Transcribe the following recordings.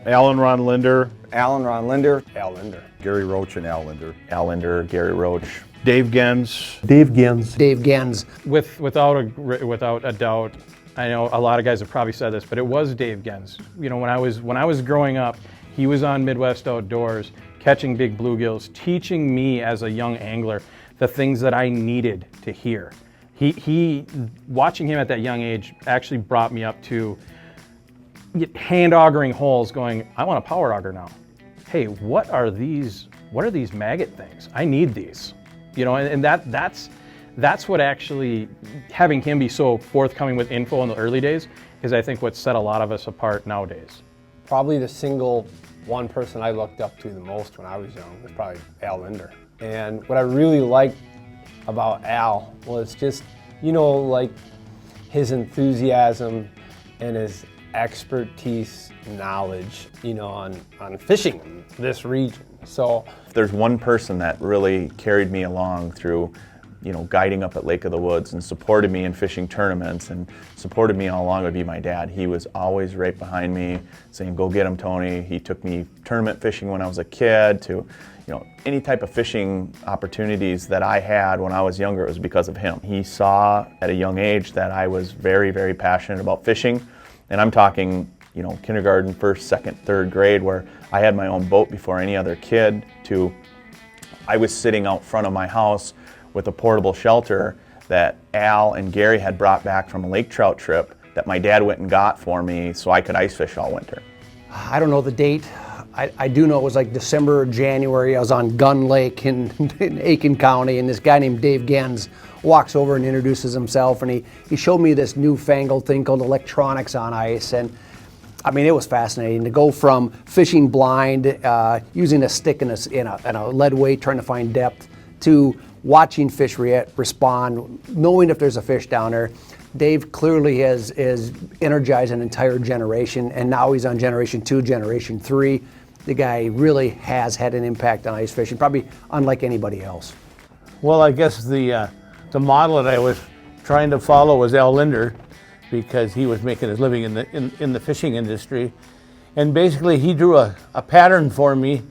Al and Ron Lindner. Al and Ron Lindner. Al Lindner. Gary Roach and Al Lindner. Al Lindner, Gary Roach. Dave Genz. Dave Genz. Dave Genz. Without a doubt, I know a lot of guys have probably said this, but it was Dave Genz. You know, when I was growing up, he was on Midwest Outdoors, catching big bluegills, teaching me as a young angler the things that I needed to hear. He watching him at that young age actually brought me up to hand augering holes going, I want a power auger now. Hey, what are these maggot things? I need these. You know, and that's what actually, having him be so forthcoming with info in the early days is I think what set a lot of us apart nowadays. Probably the single one person I looked up to the most when I was young was probably Al Lindner. And what I really liked about Al was just, you know, like his enthusiasm and his expertise, knowledge, you know, on fishing in this region. So If there's one person that really carried me along through, you know, guiding up at Lake of the Woods and supported me in fishing tournaments and supported me all along would be my dad. He was always right behind me saying, go get him, Tony. He took me tournament fishing when I was a kid to, you know, any type of fishing opportunities that I had when I was younger, it was because of him. He saw at a young age that I was very, very passionate about fishing. And I'm talking, you know, kindergarten, first, second, third grade, where I had my own boat before any other kid, to I was sitting out front of my house with a portable shelter that Al and Gary had brought back from a lake trout trip that my dad went and got for me so I could ice fish all winter. I don't know the date. I do know it was like December or January. I was on Gun Lake in Aiken County, and this guy named Dave Genz walks over and introduces himself, and he showed me this newfangled thing called electronics on ice. And I mean, it was fascinating to go from fishing blind, using a stick and a lead weight, trying to find depth, to watching fish respond, knowing if there's a fish down there. Dave clearly has energized an entire generation, and now he's on generation 2, generation 3. The guy really has had an impact on ice fishing, probably unlike anybody else. Well, I guess the model that I was trying to follow was Al Lindner, because he was making his living in the fishing industry. And basically he drew a pattern for me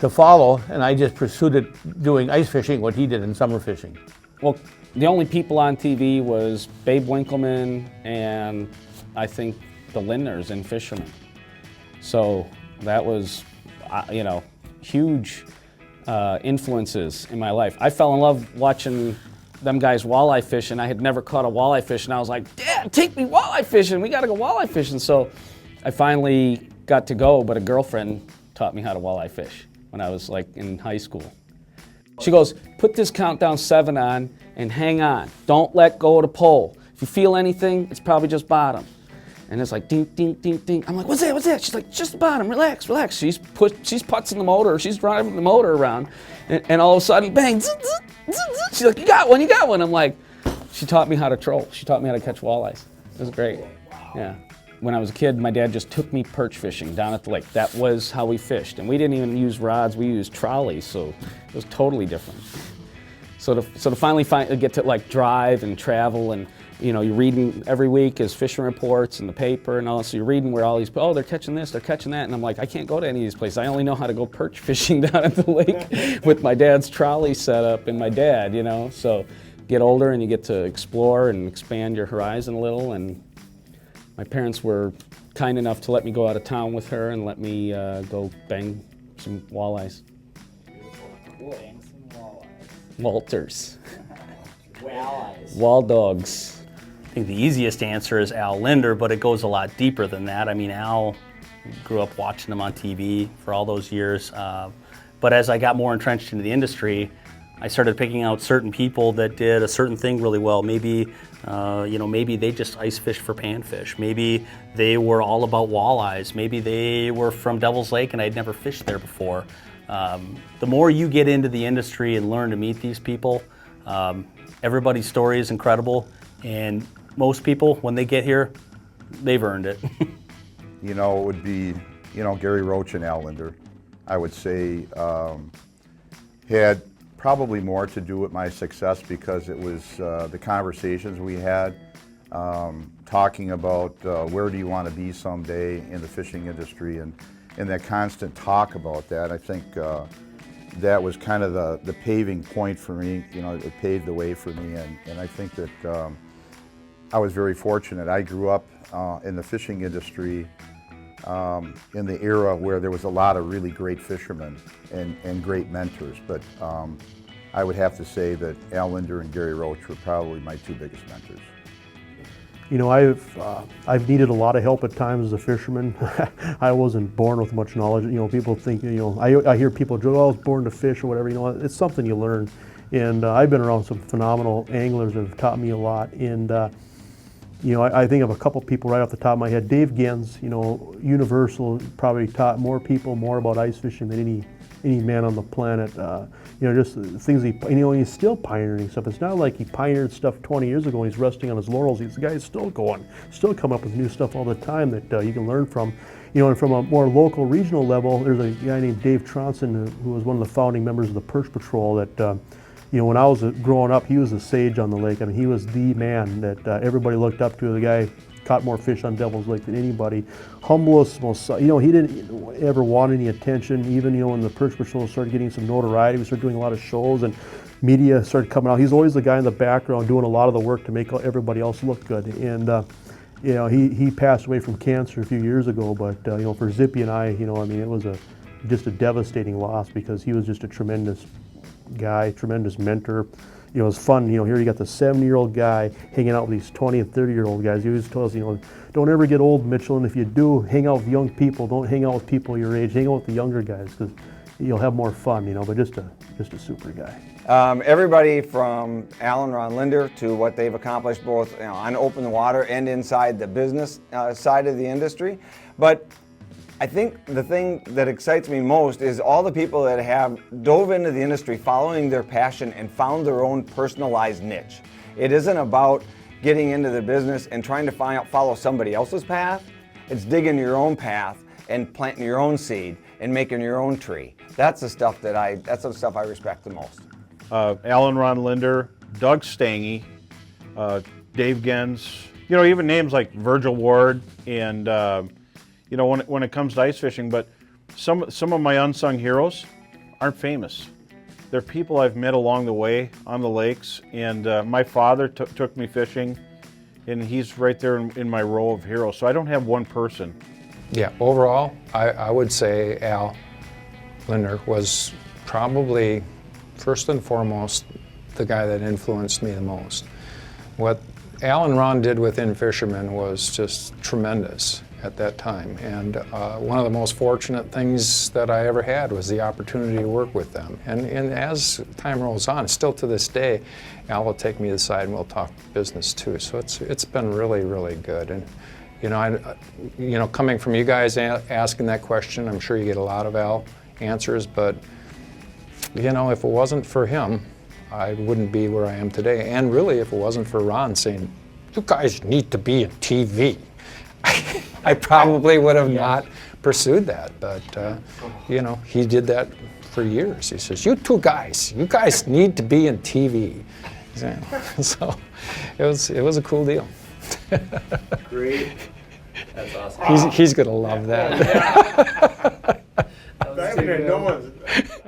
to follow, and I just pursued it doing ice fishing, what he did in summer fishing. Well, the only people on TV was Babe Winkleman and I think the Lindners and fishermen. So that was, you know, huge influences in my life. I fell in love watching them guys walleye fishing. I had never caught a walleye fish, and I was like, Dad, take me walleye fishing. We got to go walleye fishing. So I finally got to go, but a girlfriend taught me how to walleye fish when I was like in high school. She goes, put this countdown 7 on and hang on. Don't let go of the pole. If you feel anything, it's probably just bottom. And it's like ding, ding, ding, ding. I'm like, what's that, what's that? She's like, just the bottom, relax, relax. She's putzing the motor, she's driving the motor around. And all of a sudden, bang, zzz, zzz, zzz, zzz. She's like, you got one, you got one. I'm like, she taught me how to troll. She taught me how to catch walleyes. It was great, yeah. When I was a kid, my dad just took me perch fishing down at the lake. That was how we fished. And we didn't even use rods, we used trolleys, so it was totally different. So to finally get to like drive and travel, and you know, you're reading every week is fishing reports in the paper and all, so you're reading where all these, oh, they're catching this, they're catching that, and I'm like, I can't go to any of these places. I only know how to go perch fishing down at the lake with my dad's trolley set up and my dad, you know. So get older and you get to explore and expand your horizon a little, and my parents were kind enough to let me go out of town with her and let me go bang some walleyes. Bang some walleyes. Walters. Walleyes. Wall dogs. I think the easiest answer is Al Lindner, but it goes a lot deeper than that. I mean, Al, grew up watching him on TV for all those years. But as I got more entrenched into the industry, I started picking out certain people that did a certain thing really well. Maybe, you know, maybe they just ice fished for panfish. Maybe they were all about walleyes. Maybe they were from Devil's Lake and I'd never fished there before. The more you get into the industry and learn to meet these people, everybody's story is incredible, and most people, when they get here, they've earned it. You know, it would be, you know, Gary Roach and Al Lindner, I would say, had probably more to do with my success because it was the conversations we had, talking about where do you want to be someday in the fishing industry, and and that constant talk about that, I think that was kind of the paving point for me. You know, it paved the way for me, and I think that I was very fortunate. I grew up in the fishing industry in the era where there was a lot of really great fishermen and great mentors, but I would have to say that Al Lindner and Gary Roach were probably my two biggest mentors. You know, I've needed a lot of help at times as a fisherman. I wasn't born with much knowledge. You know, people think, you know, I hear people joke, oh, I was born to fish or whatever. You know, it's something you learn. And I've been around some phenomenal anglers that have taught me a lot. And you know, I think of a couple people right off the top of my head. Dave Genz, you know, Universal probably taught more people more about ice fishing than any man on the planet. You know, just things he's still pioneering stuff. It's not like he pioneered stuff 20 years ago and he's resting on his laurels. The guy's still going, still coming up with new stuff all the time that you can learn from. You know, and from a more local, regional level, there's a guy named Dave Tronson who was one of the founding members of the Perch Patrol that, you know, when I was growing up, he was a sage on the lake. I mean, he was the man that everybody looked up to. The guy caught more fish on Devil's Lake than anybody. Humblest, most, you know, he didn't ever want any attention. Even, you know, when the Perch Patrol started getting some notoriety, we started doing a lot of shows and media started coming out. He's always the guy in the background doing a lot of the work to make everybody else look good. And, you know, he passed away from cancer a few years ago, but, you know, for Zippy and I, you know, I mean, it was just a devastating loss because he was just a tremendous guy, tremendous mentor. You know, it was fun. You know, here you got the 70-year-old guy hanging out with these 20 and 30-year-old guys. He always told us, you know, don't ever get old, Mitchell, and if you do, hang out with young people. Don't hang out with people your age. Hang out with the younger guys because you'll have more fun, you know, but just a super guy. Everybody from Al and Ron Lindner to what they've accomplished both, you know, on open water and inside the business side of the industry. But I think the thing that excites me most is all the people that have dove into the industry following their passion and found their own personalized niche. It isn't about getting into the business and trying to follow somebody else's path. It's digging your own path and planting your own seed and making your own tree. That's the stuff that's the stuff I respect the most. Al and Ron Lindner, Doug Stange, Dave Genz, you know, even names like Virgil Ward and you know, when it comes to ice fishing, but some of my unsung heroes aren't famous. They're people I've met along the way on the lakes, and my father took me fishing, and he's right there in my row of heroes. So I don't have one person. Yeah, overall, I would say Al Lindner was probably first and foremost the guy that influenced me the most. What Al and Ron did within fishermen was just tremendous at that time, and one of the most fortunate things that I ever had was the opportunity to work with them. And as time rolls on, still to this day, Al will take me aside and we'll talk business too. So it's been really, really good. And you know, coming from you guys asking that question, I'm sure you get a lot of Al answers. But you know, if it wasn't for him, I wouldn't be where I am today. And really, if it wasn't for Ron saying, "You guys need to be in TV," I probably would have not pursued that, but you know, he did that for years. He says, you guys need to be in TV. So it was a cool deal. Great. That's awesome. He's gonna love that. That was too good.